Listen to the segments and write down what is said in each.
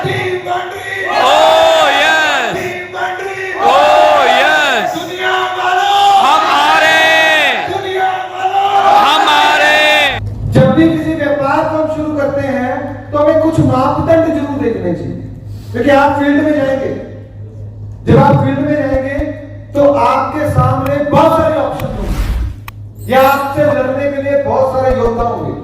Team बन रही है। Oh yes. टीम बन रही है। Oh yes. दुनिया वालों, हमारे दुनिया वालों, हमारे जब भी किसी व्यापार को हम शुरू करते हैं तो हमें कुछ मापदंड जरूर देखने चाहिए, क्योंकि आप फील्ड में जाएंगे, जब आप फील्ड में जाएंगे तो आपके सामने बहुत सारे ऑप्शन होंगे या आपसे लड़ने के लिए बहुत सारे योद्धा होंगे।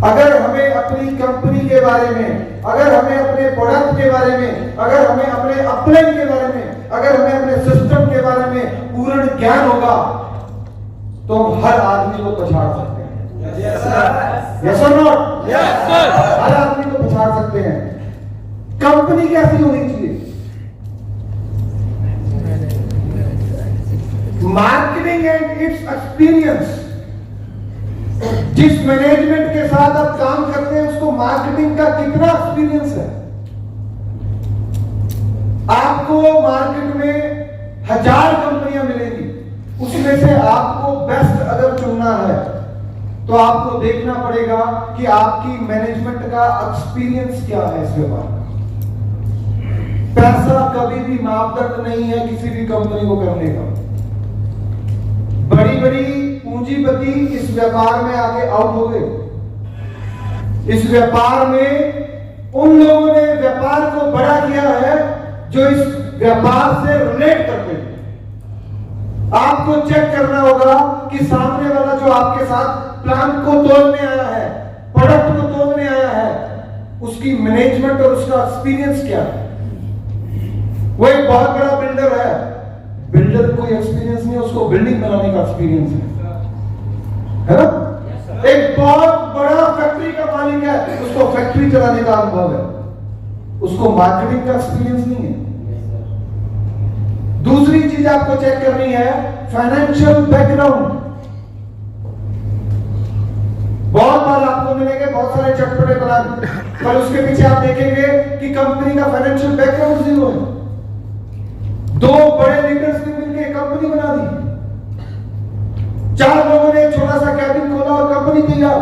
अगर हमें अपनी कंपनी के बारे में, अगर हमें अपने प्रोडक्ट के बारे में, अगर हमें अपने अपलाइन के बारे में, अगर हमें अपने सिस्टम के बारे में पूर्ण ज्ञान होगा तो हम हर आदमी को पछाड़ सकते हैं। यस और नॉट? Yes, sir. हर आदमी को पछाड़ सकते हैं। कंपनी कैसी होनी चाहिए? Marketing and it's experience. जिस मैनेजमेंट के साथ आप काम करते हैं उसको मार्केटिंग का कितना एक्सपीरियंस है? आपको मार्केट में 1000 कंपनियां मिलेंगी, उसमें से आपको बेस्ट अगर चुनना है तो आपको देखना पड़ेगा कि आपकी मैनेजमेंट का एक्सपीरियंस क्या है इस व्यापार में। पैसा कभी भी मापदंड नहीं है किसी भी कंपनी को करने का। बड़ी बड़ी पूंजीपति इस व्यापार में आगे आउट हो गए। इस व्यापार में उन लोगों ने व्यापार को बड़ा किया है जो इस व्यापार से रिलेट करते हैं। आपको चेक करना होगा कि सामने वाला जो आपके साथ प्लान को तोड़ने आया है, प्रोडक्ट को तोड़ने आया है, उसकी मैनेजमेंट और उसका एक्सपीरियंस क्या है। वो एक बहुत बड़ा बिल्डर है, बिल्डर कोई एक्सपीरियंस नहीं है, उसको बिल्डिंग बनाने का एक्सपीरियंस है ना? एक बहुत बड़ा फैक्ट्री का मालिक है, उसको फैक्ट्री चलाने का अनुभव है, उसको मार्केटिंग का एक्सपीरियंस नहीं है। दूसरी चीज आपको चेक करनी है फाइनेंशियल बैकग्राउंड। बहुत बार आपको मिलेंगे बहुत सारे चटपटे प्लान, पर उसके पीछे आप देखेंगे कि कंपनी का फाइनेंशियल बैकग्राउंड जीरो है। दो बड़े लीडर्स ने मिलकर कंपनी बना दी, 4 लोगों ने एक छोटा सा कैबिन खोला और कंपनी तैयार,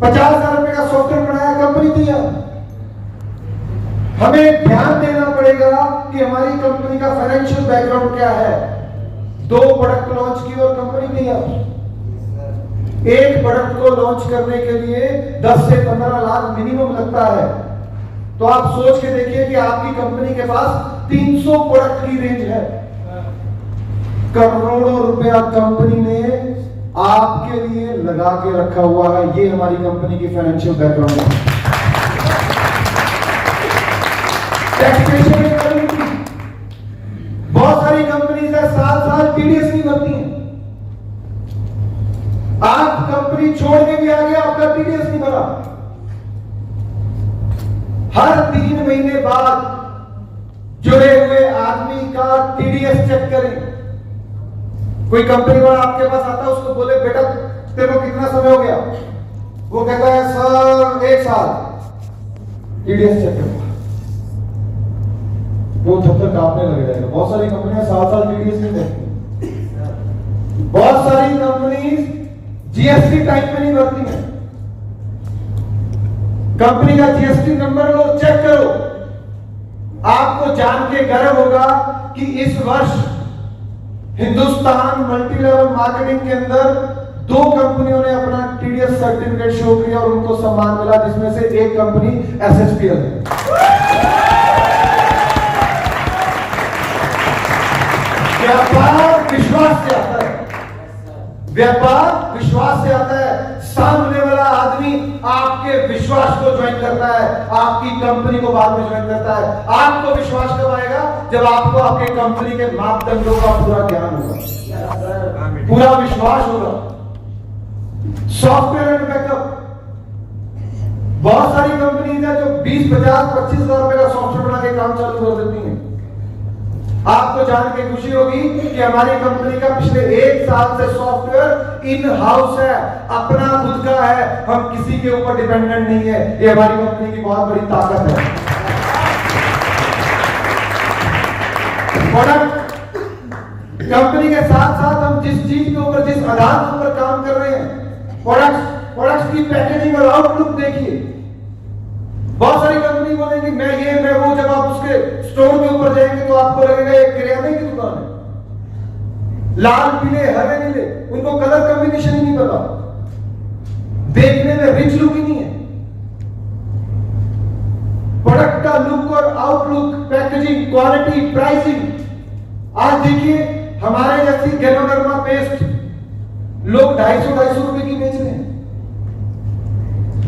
50,000 रुपए का सॉफ्टवेयर बनाया, कंपनी तैयार। हमें ध्यान देना पड़ेगा कि हमारी कंपनी का फाइनेंशियल बैकग्राउंड क्या है। 2 प्रोडक्ट लॉन्च की और कंपनी तैयार। एक प्रोडक्ट को लॉन्च करने के लिए 10 से 15 लाख मिनिमम लगता है। तो आप सोच के देखिए कि आपकी कंपनी के पास 300 प्रोडक्ट की रेंज है, करोड़ों रुपया कंपनी ने आपके लिए लगा के रखा हुआ है। ये हमारी कंपनी की फाइनेंशियल बैकग्राउंड है। टैक्सेशन में कमी थी, बहुत सारी कंपनीज है 7 साल टीडीएस नहीं भरती हैं। आप कंपनी छोड़ के भी आ गए, आपका टीडीएस नहीं भरा। हर 3 महीने बाद जुड़े हुए आदमी का टीडीएस चेक करें। कोई कंपनी वाला आपके पास आता है, उसको बोले बेटा तेरे को कितना समय हो गया? वो कहता है सर 1 साल। टीडीएस चेक करो, वो जब तक कांपने लग जाएगा। बहुत सारी कंपनियां 7 साल टीडीएस नहीं देती। बहुत सारी कंपनी जीएसटी टाइम में नहीं भरती है। कंपनी का जीएसटी नंबर लो, चेक करो। आपको जान के गर्व होगा कि इस वर्ष हिंदुस्तान मल्टी लेवल मार्केटिंग के अंदर 2 कंपनियों ने अपना टीडीएस सर्टिफिकेट शो किया और उनको सम्मान मिला, जिसमें से एक कंपनी एसएसपीएल है। व्यापार विश्वास से आता है, व्यापार विश्वास से आता है। सामने वाला आदमी आपके विश्वास को ज्वाइन करता है, आपकी कंपनी को बाद में ज्वाइन करता है। आपको विश्वास कब आएगा? जब आपको आपके कंपनी के मापदंडों का पूरा ज्ञान होगा, पूरा विश्वास होगा। सॉफ्टवेयर एंड बैकअप, बहुत सारी कंपनीज है जो 20, 50, 25,000 रुपए का सॉफ्टवेयर बना के काम चालू कर देती हैं। आपको जान के खुशी होगी कि हमारी कंपनी का पिछले 1 साल से सॉफ्टवेयर इन हाउस है, अपना खुद का है, हम किसी के ऊपर डिपेंडेंट नहीं है। ये हमारी कंपनी की बहुत बड़ी ताकत है। प्रोडक्ट कंपनी के साथ साथ हम जिस चीज के ऊपर, जिस आधार के ऊपर काम कर रहे हैं, प्रोडक्ट्स की पैकेजिंग और आउटलुक देखिए। बहुत सारी कंपनी बोलेंगी मैं वो, जब आप उसके स्टोर के ऊपर जाएंगे तो आपको लगेगा एक किराने की दुकान है। लाल पीले हरे नीले, उनको कलर कॉम्बिनेशन ही नहीं पता, देखने में रिच लुक ही नहीं है। प्रोडक्ट का लुक और आउटलुक, पैकेजिंग, क्वालिटी, प्राइसिंग। आज देखिए हमारे जैसी गैनोडर्मा पेस्ट लोग 250 रुपए की बेच रहे हैं,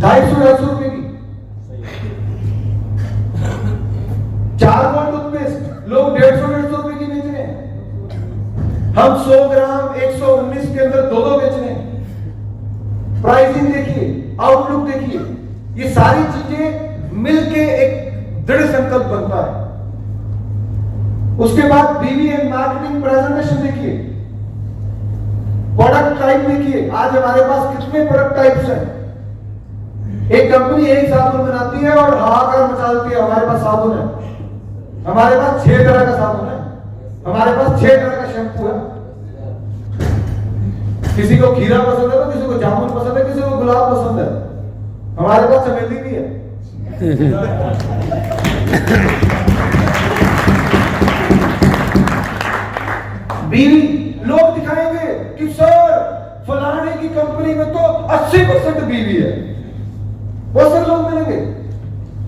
250 रुपए की। चारकोल टूथपेस्ट लोग 150 रुपए की बेच रहे हैं। हम 100 ग्राम 119 के अंदर 2 बेच रहे हैं। प्राइसिंग देखिए, आउटलुक देखिए, ये सारी चीजें मिलके एक दृढ़ संकल्प बनता है। उसके बाद बीवी एंड मार्केटिंग प्रेजेंटेशन देखिए, प्रोडक्ट टाइप देखिए। आज हमारे पास कितने प्रोडक्ट टाइप्स हैं। एक कंपनी एक साबुन बनाती है और हाहाकार मचाती है, हमारे पास साबुन है, हमारे पास 6 तरह का साबुन है, हमारे पास 6 तरह का शैम्पू है। किसी को खीरा पसंद है तो किसी को जामुन पसंद है, किसी को गुलाब पसंद है, हमारे पास चमेली भी है। बीवी लोग दिखाएंगे कि सर फलाने की कंपनी में तो 80% बीवी है। बहुत सारे लोग मिलेंगे,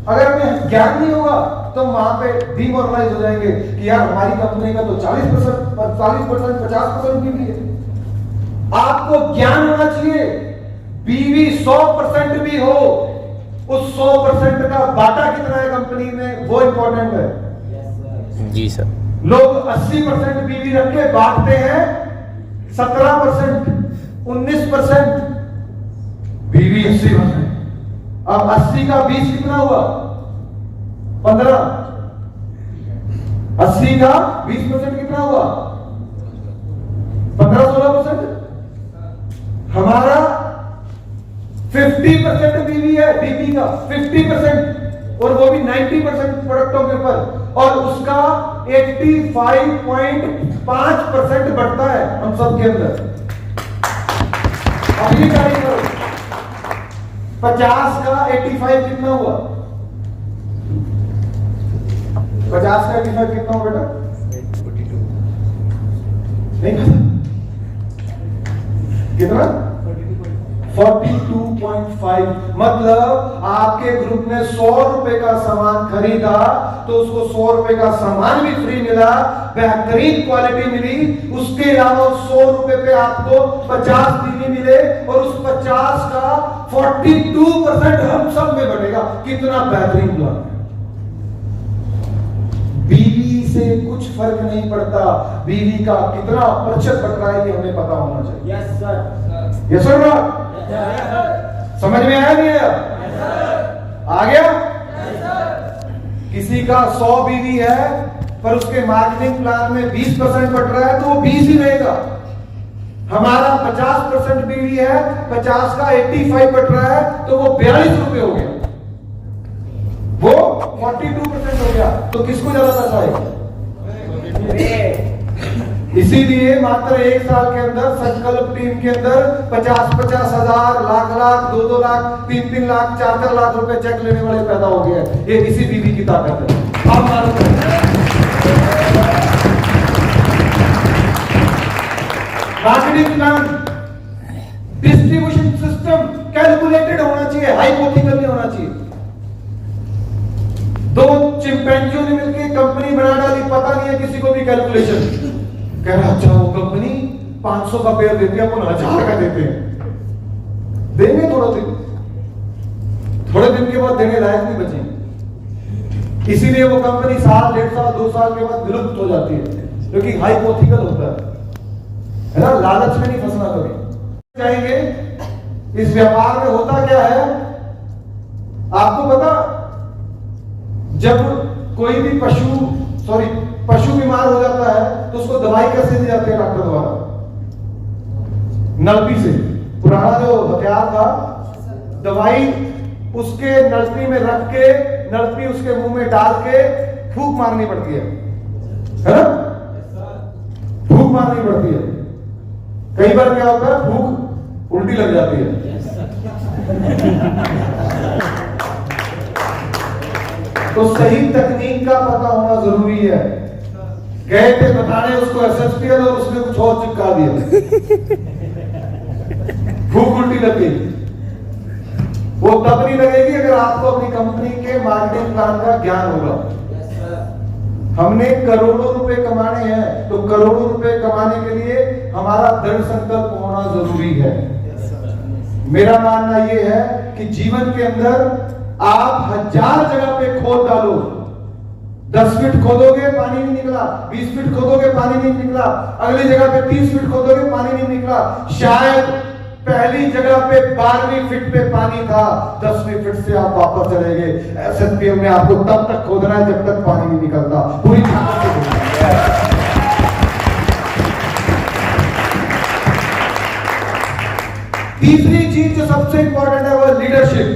अगर हमें ज्ञान नहीं होगा तो वहां पे डिमोरलाइज हो जाएंगे कि यार हमारी कंपनी का तो 40%, 40%, 50% बीवी है। आपको ज्ञान होना चाहिए, बीवी 100% भी हो, उस 100% का बाटा कितना है कंपनी में, वो इंपॉर्टेंट है। जी सर। लोग 80% बीवी रख के बांटते हैं, 17%, 19%, बीवी 80%। अब 80 का 20 कितना हुआ? 15। 80 का 20% कितना हुआ? 15-16%। हमारा 50% बीवी है, बीवी का 50%, और वो भी 90% प्रोडक्टों के ऊपर, और उसका 85.5% बढ़ता है हम सब के अंदर। अभी तारीख करो, 50 का 85 कितना हुआ? 50 का 85 कितना हुआ बेटा? नहीं पता कितना? 42.5। मतलब आपके ग्रुप ने 100 रुपए का सामान खरीदा तो उसको 100 रुपए का सामान भी फ्री मिला, बेहतरीन क्वालिटी मिली, उसके अलावा 100 रुपए पे आपको 50 बीवी मिले, और उस 50 का 42% हम सब में बढ़ेगा। कितना बेहतरीन प्लान है। बीवी से कुछ फर्क नहीं पड़ता, बीवी का कितना प्रतिशत बढ़ रहा है ये हमें पता होना चाहिए। Yes sir. Yes sir. समझ में आया नहीं आया? आ गया? किसी का 100 बीवी है पर उसके मार्केटिंग प्लान में 20% बढ़ रहा है तो वो 20 ही रहेगा। हमारा 50% बीवी है, 50 का 85 बढ़ रहा है तो वो 42 रुपए हो गया, वो 42% हो गया। तो किसको ज्यादा पैसा आएगा? इसीलिए मात्र 1 साल के अंदर संकल्प टीम के अंदर 50-50 हजार, लाख, 2-2 लाख, 3-3 लाख, 4-4 लाख रुपए चेक लेने वाले पैदा हो गए। ये इसी बीवी की ताकत है। आप मालूम है marketing plan, distribution system calculated होना चाहिए, हाइपोथेटिकल नहीं होना चाहिए। 2 चिंपैंजियों ने मिलकर कंपनी बना डाली, पता नहीं है किसी को भी कैलकुलेशन। कह रहा अच्छा वो कंपनी 500 का पेयर देती है, अपन 1000 का देते हैं, देंगे थोड़े दिन के बाद देने लायक नहीं बचेंगे। इसीलिए वो कंपनी साल, 1.5 साल, 2 साल के बाद विलुप्त हो जाती है, क्योंकि हाइपोथेटिकल होता है ना। लालच में नहीं फंसना कभी। चाहेंगे इस व्यापार में होता क्या है आपको पता? जब कोई भी पशु बीमार हो जाता है तो उसको दवाई कैसे दी जाती है डॉक्टर द्वारा? नलपी से। पुराना जो हथियार था, दवाई उसके नलपी में रख के, नलपी उसके मुंह में डाल के फूंक मारनी पड़ती है ना? फूंक मारनी पड़ती है। कई बार क्या होता है, फूंक उल्टी लग जाती है। तो सही तकनीक का पता होना जरूरी है। गए थे बताने उसको एसएसपीएल और उसने कुछ और चिपका दिया, भूख उल्टी लग गई। वो तब नहीं लगेगी अगर आपको अपनी कंपनी के मार्केटिंग प्लान का ज्ञान होगा। हमने करोड़ों रुपए कमाने हैं, तो करोड़ों रुपए कमाने के लिए हमारा दृढ़ संकल्प होना जरूरी है। मेरा मानना यह है कि जीवन के अंदर आप 1000 जगह पे खोद डालो, 10 फीट खोदोगे पानी नहीं निकला, 20 फीट खोदोगे पानी नहीं निकला, अगली जगह पे 30 फीट खोदोगे पानी नहीं निकला, शायद पहली जगह पे 12वीं फीट पे पानी था, 10वीं फीट से आप वापस चले गए। एसएसपीएल में आपको तब तक खोदना है जब तक पानी नहीं निकलता, पूरी तीसरी चीज जो सबसे इंपॉर्टेंट है वो लीडरशिप।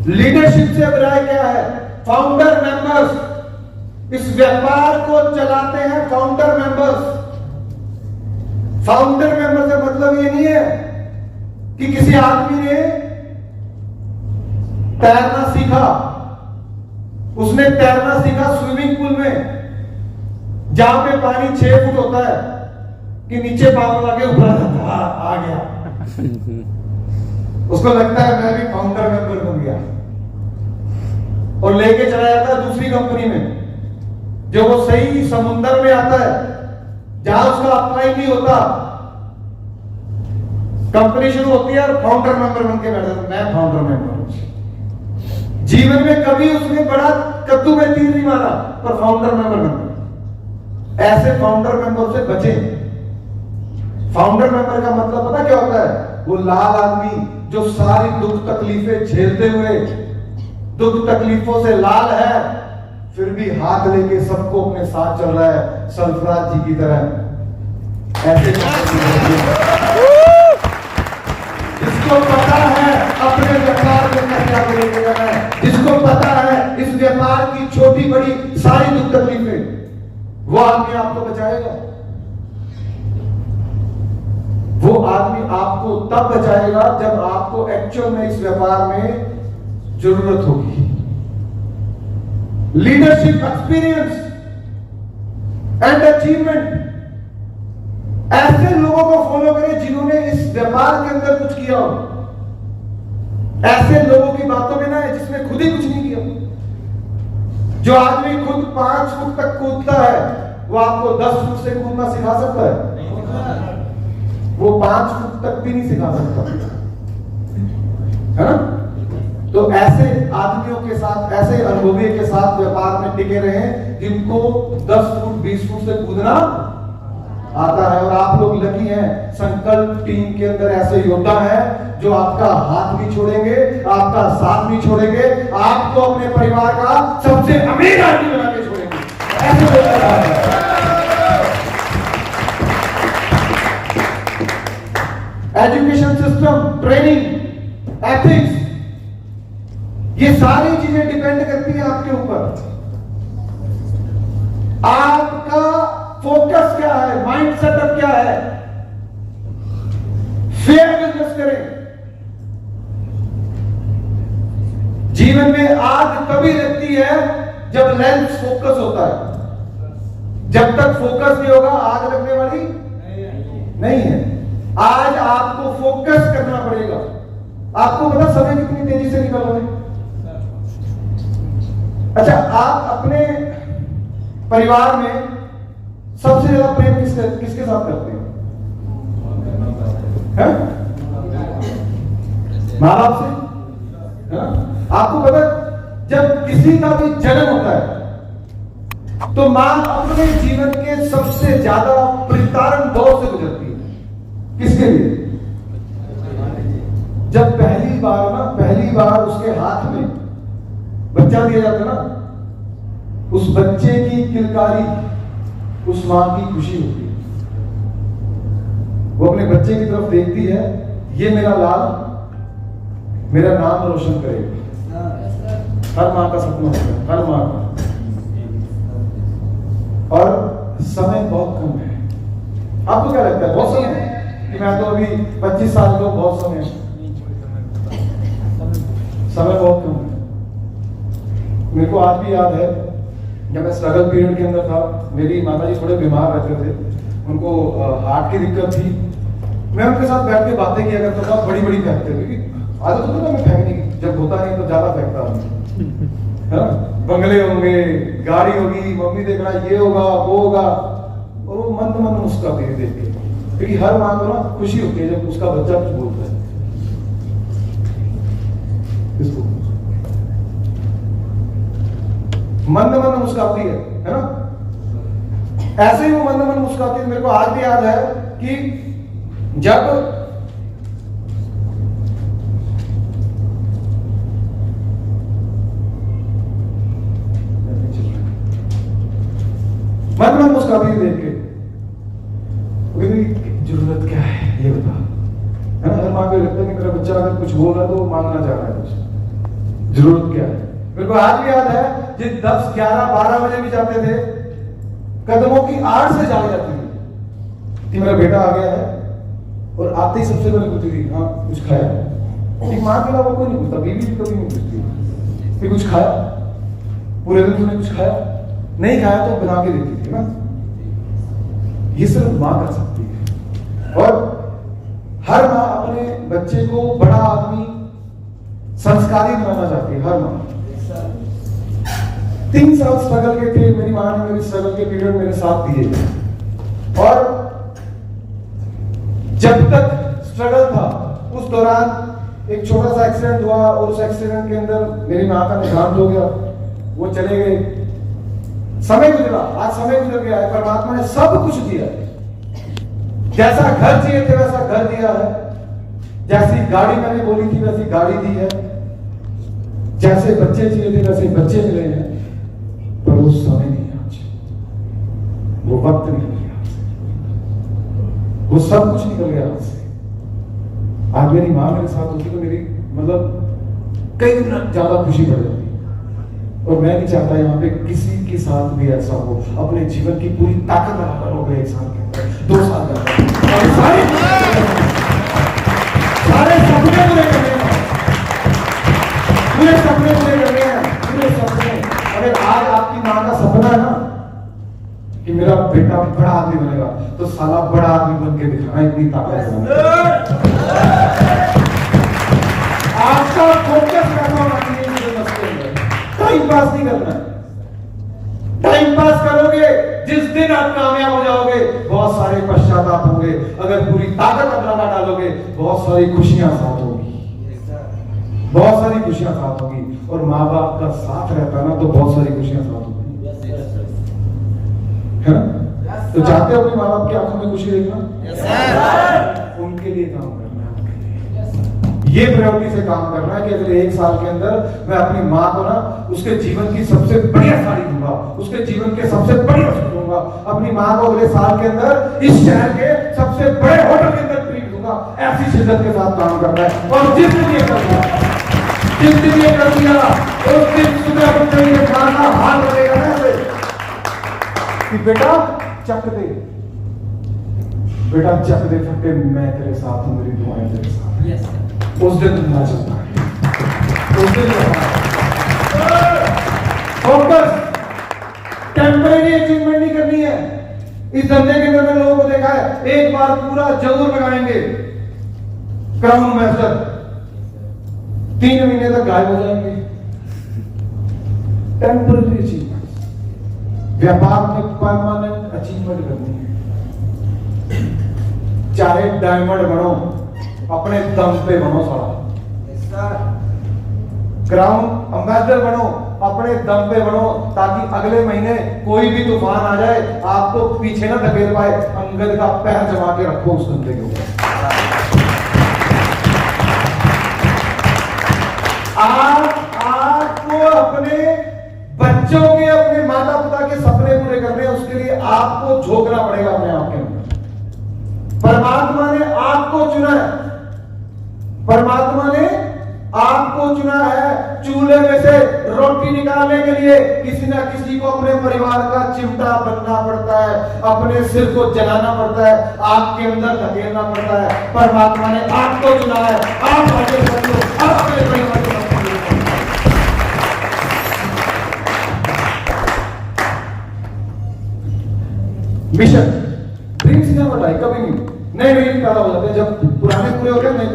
लीडरशिप से अभिप्राय क्या है? फाउंडर मेंबर्स इस व्यापार को चलाते हैं। फाउंडर मेंबर्स, फाउंडर मेंबर से मतलब ये नहीं है कि किसी आदमी ने तैरना सीखा, उसने तैरना सीखा स्विमिंग पूल में जहां पे पानी 6 फुट होता है कि नीचे पानी लगे ऊपर आ गया। उसको लगता है मैं भी फाउंडर मेंबर बन गया और लेके चला जाता है दूसरी कंपनी में जो वो सही समुद्र में आता है जहां उसका अप्लाई नहीं होता। कंपनी शुरू होती है और फाउंडर मेंबर बन के बैठा था, मैं फाउंडर मेंबर हूं। जीवन में कभी उसने बड़ा कद्दू में तीर नहीं मारा पर फाउंडर मेंबर बन गया। ऐसे फाउंडर मेंबर से बचें। फाउंडर मेंबर का मतलब पता क्या होता है? वो लाल आदमी जो सारी दुख तकलीफें झेलते हुए दुख तकलीफों से लाल है, फिर भी हाथ लेके सबको अपने साथ चल रहा है, सरफराज जी की तरह। ऐसे जिसको पता है अपने व्यापार में क्या लेके जाना है, जिसको पता है इस व्यापार की छोटी बड़ी सारी दुख तकलीफें, वो आदमी आपको बचाएगा। वो आदमी आपको तब बचाएगा जब आपको एक्चुअल में इस व्यापार में जरूरत होगी। लीडरशिप एक्सपीरियंस एंड अचीवमेंट, ऐसे लोगों को फॉलो करें जिन्होंने इस व्यापार के अंदर कुछ किया हो। ऐसे लोगों की बातों में ना है जिसने खुद ही कुछ नहीं किया। जो आदमी खुद 5 फुट तक कूदता है वो आपको 10 फुट से कूदना सिखा सकता है? वो 5 फुट तक भी नहीं सिखा सकता, है ना? तो ऐसे आदमियों के साथ, ऐसे अनुभवी के साथ व्यापार में टिके रहे जिनको 10 फुट 20 फुट से कूदना आता है। और आप लोग लकी हैं, संकल्प टीम के अंदर ऐसे योद्धा है जो आपका हाथ भी छोड़ेंगे, आपका साथ भी छोड़ेंगे, आपको अपने परिवार का सबसे अमीर आदमी बना के छोड़ेंगे। ऐसे लोग एजुकेशन सिस्टम, ट्रेनिंग, एथिक्स, ये सारी चीजें डिपेंड करती हैं आपके ऊपर। आपका फोकस क्या है, माइंड सेटअप क्या है। फेयर बिजनेस करें। जीवन में आग तभी लगती है जब लेंस फोकस होता है। जब तक फोकस नहीं होगा आग लगने वाली नहीं है। आज आपको फोकस करना पड़ेगा। आपको पता समय कितनी तेजी से निकल रहा है? अच्छा, आप अपने परिवार में सबसे ज्यादा प्रेम किसके साथ करते हैं? माँ बाप से, है ना? आपको पता जब किसी का भी जन्म होता है तो माँ अपने जीवन के सबसे ज्यादा प्रताड़न दौर से गुजरती है। किसके लिए? जब पहली बार उसके हाथ में बच्चा दिया जाता ना, उस बच्चे की किलकारी उस मां की खुशी होती है। वो अपने बच्चे की तरफ देखती है, ये मेरा लाल मेरा नाम रोशन करेगा। हर मां का सपना होता है, हर मां का। और समय बहुत कम है। आपको क्या लगता है बहुत समय है? कि मैं तो अभी 25 साल का, बहुत समय है। समय बहुत कम है। मेरे को आज भी याद है जब मैं स्ट्रगल पीरियड के अंदर था, मेरी माता जी थोड़े बीमार रहते थे, उनको हार्ट की दिक्कत थी। मैं उनके साथ बैठ के बातें किया करता था, बड़ी बड़ी फेंकते थे, क्योंकि आदत होती ना मैं फेंकने की, जब होता नहीं तो ज्यादा फेंकता है ना। बंगले होंगे, गाड़ी होगी, मम्मी देख रहा ये होगा वो होगा, और वो मंद मंद मुस्कुराती थी देख के, क्योंकि हर माँ को ना खुशी होती है जब उसका बच्चा कुछ बोलता है। इसको मंद मंद मुस्कुराती है ना। ऐसे ही वो मंद मंद मुस्कुराती है। मेरे को आज भी याद है कि जब मंद मंद मुस्कुराती है देख के, जरूरत क्या है ये बता, है ना। हर माँ को लगता है कि मेरा बच्चा अगर कुछ बोल रहा है तो मांगना चाह रहा है कुछ, जरूरत क्या है। मेरे को आज भी याद है जिस 10, 11, 12 बजे भी जाते थे, कदमों की आड़ से जाग जाती थी कि मेरा बेटा आ गया है, और आते ही सबसे पहले पूछती थी हाँ कुछ खाया। एक माँ के अलावा कोई नहीं पूछता, बीवी भी कभी नहीं पूछती कि कुछ खाया, पूरे दिन तुमने कुछ खाया, नहीं खाया तो बना के देती थी ना। ये सिर्फ माँ कर सकती है। और हर माँ अपने बच्चे को बड़ा आदमी, संस्कारी बनाना चाहती है, हर माँ। 3 साल स्ट्रगल के थे, मेरी माँ ने मेरे स्ट्रगल के पीरियड मेरे साथ दिए, और जब तक स्ट्रगल था उस दौरान एक छोटा सा एक्सीडेंट हुआ, और उस एक्सीडेंट के अंदर मेरी माँ का निधन हो गया, वो चले गए। समय गुजरा, आज समय गुजर गया है, परमात्मा ने सब कुछ दिया है। जैसा घर चाहिए थे वैसा घर दिया है, जैसी गाड़ी मैंने बोली थी वैसी गाड़ी दी है, जैसे बच्चे चाहिए थे वैसे बच्चे मिले हैं, पर वो समय नहीं है आज, वो वक्त निकल गया आपसे, वो सब कुछ निकल गया आपसे। आज मेरी माँ मेरे साथ होती तो मेरी मतलब कई गुना ज्यादा खुशी बढ़ जाती। और मैं नहीं चाहता यहाँ पे किसी के साथ भी ऐसा हो। अपने जीवन की पूरी ताकत लगाकर हो गए 1 साल के अंदर, 2 साल के अंदर, और सारे सपने पूरे करने हैं, पूरे सपने पूरे करने हैं, पूरे सपने। अगर आज आपकी माँ का सपना है ना कि मेरा बेटा बड़ा आदमी बनेगा, तो साला बड़ा आदमी बन के दिखाना, इतनी ताकत है। आपका फोकस कैसा होना चाहिए, टाइम पास नहीं करना है। टाइम पास करोगे, जिस दिन आप कामयाब हो जाओगे बहुत सारे पश्चाताप होंगे। अगर पूरी ताकत अपना डालोगे बहुत सारी खुशियां साथ होगी, बहुत सारी खुशियां साथ होगी। और माँ बाप का साथ रहता ना तो बहुत सारी खुशियां साथ होगी, है ना। तो चाहते हो अपने माँ बाप की आंखों में खुशी देखना, उनके लिए काम करना, ये प्रायोरिटी से काम करना है कि अगले 1 साल के अंदर मैं अपनी माँ को ना उसके जीवन की सबसे बढ़िया साड़ी दूंगा, उसके जीवन के सबसे बढ़िया सूट दूंगा। अपनी माँ को अगले साल के अंदर इस शहर के सबसे बड़े होटल के अंदर ट्रीट दूंगा। ऐसी शिद्दत के साथ काम करना है। और जिस दिन ये कर दिया, जिस दिन ये कर दिया, उस दिन सुबह उठते ही माँ का हाथ लगेगा ना ऐसे कि बेटा चक दे, बेटा चक दे फटे, मैं तेरे साथ हूं, मेरी दुआएं तेरे साथ हैं। उस दिन ना चलता है, उस दिन फोकस, टेम्परेरी अचीवमेंट नहीं करनी है। इस धंधे के अंदर मैंने लोगों को देखा है, एक बार पूरा जरूर लगाएंगे क्राउन मास्टर, 3 महीने तक गायब हो जाएंगे। टेम्परेरी अचीवमेंट, व्यापार में परमानेंट अचीवमेंट करनी है। चाहे डायमंड बनो, अपने दम पे बनो, सारा क्राउन एम्बेसडर बनो, अपने दम पे बनो, ताकि अगले महीने कोई भी तूफान आ जाए आपको पीछे ना धकेल पाए। अंगद का पैर जमा के रखो उस धंधे के ऊपर। आपको अपने बच्चों के, अपने माता पिता के सपने पूरे करने हैं, उसके लिए आपको झोंकना पड़ेगा अपने आप के अंदर। परमात्मा ने आपको चुना है, परमात्मा ने आपको चुना है चूल्हे में से रोटी निकालने के लिए। किसी ना किसी को अपने परिवार का चिमटा बनना पड़ता है, अपने सिर को जलाना पड़ता है, आपके अंदर धकेलना पड़ता है। परमात्मा ने आपको चुना है, आप आगे बढ़ो, आप अपने परिवार को मिशन ड्रीम्स नेवर डाई, कभी नहीं, नए ड्रीम पैदा हो जाते हैं, जब पुराने पूरे हो गए नए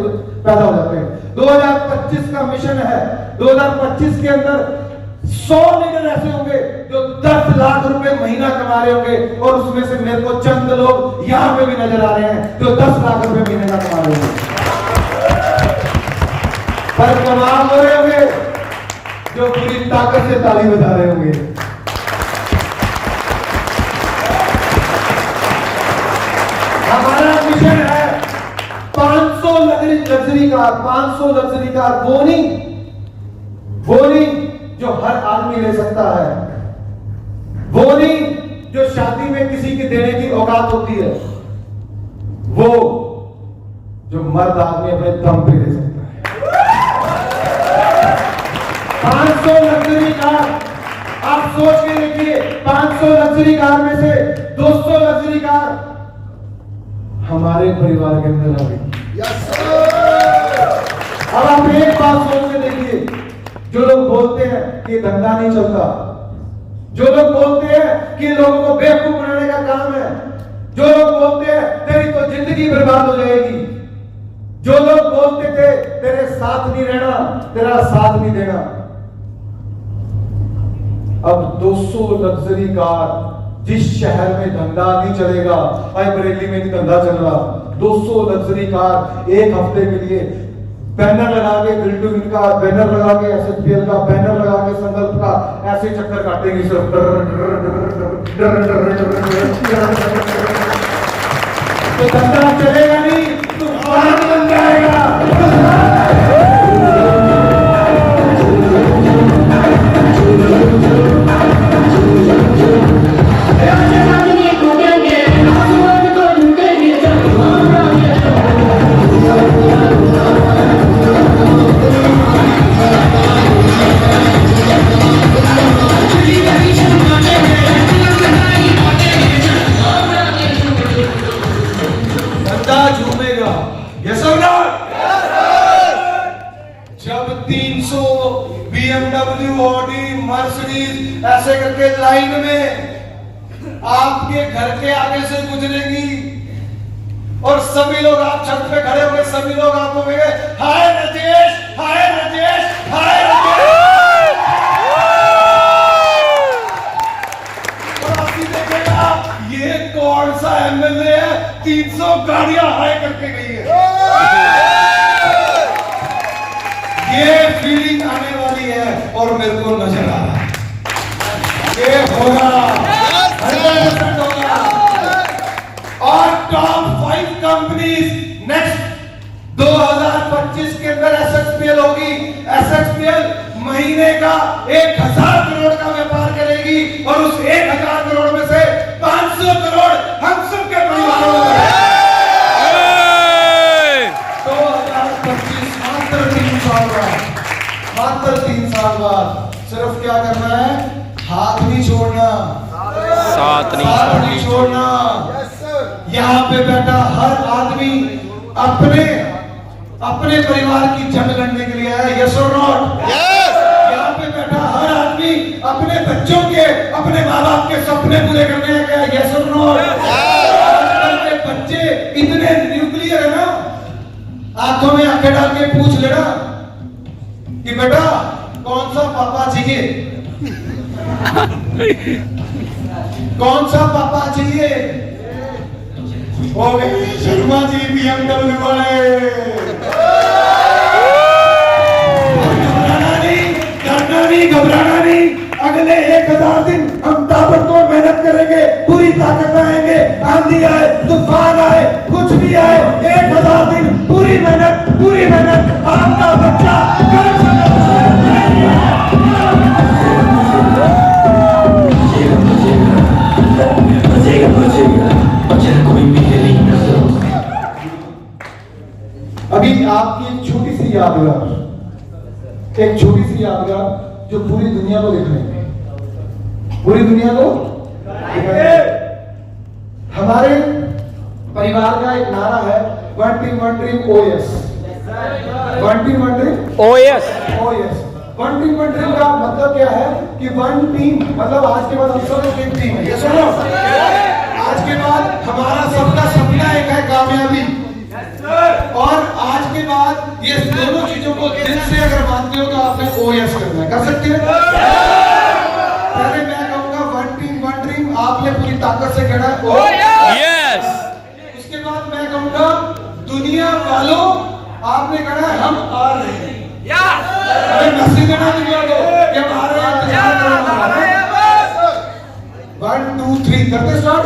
पैदा हो जाते हैं। 2025 का मिशन है, 2025 के अंदर 100 लीडर ऐसे होंगे जो 10 लाख रुपए महीना कमा रहे होंगे, और उसमें से मेरे को चंद लोग यहां पे भी नजर आ रहे हैं जो 10 लाख रुपए महीने का कमा रहे होंगे। पर कमा हो रहे होंगे जो पूरी ताकत से ताली बजा रहे होंगे। हमारा मिशन है 500 लग्जरी कार, 500 लग्जरी कार, वो नहीं जो हर आदमी ले सकता है, वो नहीं जो शादी में किसी की देने की औकात होती है, वो जो मर्द आदमी अपने दम पे ले सकता है। 500 लग्जरी कार, आप सोच के देखिए, 500 लग्जरी कार में से 200 लग्जरी कार हमारे परिवार के अंदर आ गई। अब आप एक बात सोच के देखिए, जो लोग बोलते हैं कि धंधा नहीं चलता, जो लोग बोलते हैं कि लोगों को बेवकूफ बनाने का काम है, जो लोग बोलते हैं तेरी तो जिंदगी बर्बाद हो जाएगी, जो लोग बोलते थे तेरे साथ नहीं रहना, तेरा साथ नहीं देना, अब 200 लग्जरी कार, जिस शहर में धंधा नहीं चलेगा, आज बरेली में नहीं धंधा चल रहा, 200 लग्जरी कार एक हफ्ते के लिए बैनर लगा के, बिल्डू का बैनर लगा के, एसएचपीएल का बैनर लगा के, संकल्प का ऐसे चक्कर काटेंगे सिर्फ, तो धंधा चलेगा नहीं, तूफान बन जाएगा। जब 300 BMW, ऑडी, मर्सिडीज ऐसे करके लाइन में आपके घर के आगे से गुजरेगी, और सभी लोग, आप छत पे खड़े होंगे, सभी लोग आपको कहेंगे हाय राजेश, हाय राजेश, हाय राजेश। और आप भी देखेगा ये कौन सा एमएलए है, 300 गाड़ियां हाय करके गई है। ये फीलिंग आने वाली है और मेरे को नजर आ रहा है, ये होगा, 100% होगा। और टॉप 5 कंपनीज नेक्स्ट 2025 के अंदर एसएचपीएल होगी। एसएचपीएल महीने का 1000 करोड़ का व्यापार करेगी, और उस 1000 करोड़ में से 500 करोड़ हम सबके परिवारों में है। 2025 मात्र 3 साल बाद, मात्र 3 साल बाद सिर्फ क्या करना है, हाथ नहीं छोड़ना, साथ नहीं छोड़ना। यहाँ पे बैठा हर आदमी अपने परिवार की जंग लड़ने के लिए आया, यस और नॉट? यहाँ पे बैठा हर आदमी अपने बच्चों के, अपने माँ बाप के सपने पूरे करने गया, यस और नॉट? आजकल के बच्चे इतने न्यूक्लियर है ना, आंखों में आंखें डाल के पूछ लेना कि बेटा कौन सा पापा चाहिए, कौन सा पापा चाहिए? हो गए शर्मा जी BMW वाले। घबराना नहीं, डरना नहीं, घबराना नहीं। अगले 1000 दिन हम ताबड़तोड़ मेहनत करेंगे, पूरी ताकत आएंगे, आंधी आए, तूफान आए, कुछ भी आए, 1000 दिन पूरी मेहनत आपका बच्चा कर सकता अभी आपकी एक छोटी सी यादगार जो पूरी दुनिया को दिखाएंगे, पूरी दुनिया को दिखाएंगे। हमारे परिवार का एक नारा है, one team OS। One team OS। One team का मतलब क्या है कि वन टीम मतलब आज के बाद हम सब एक टीम है, ये सुनो, आज के बाद हमारा सबका सपना एक है कामयाबी। और आज के बाद ये दोनों चीजों को दिल से अगर मानते हो तो आपने OS करना है। कर सकते हैं? पहले मैं कहूंगा वन ड्रीम, आपने पूरी ताकत से कहना है यस उसके बाद मैं कहूंगा दुनिया वालों, आपने कहना है हम आ रहे हैं। अरे मैसेज देना दुनिया को कि हम आ रहे हैं, इंतजार करो। 1 2 3 करते स्टार्ट।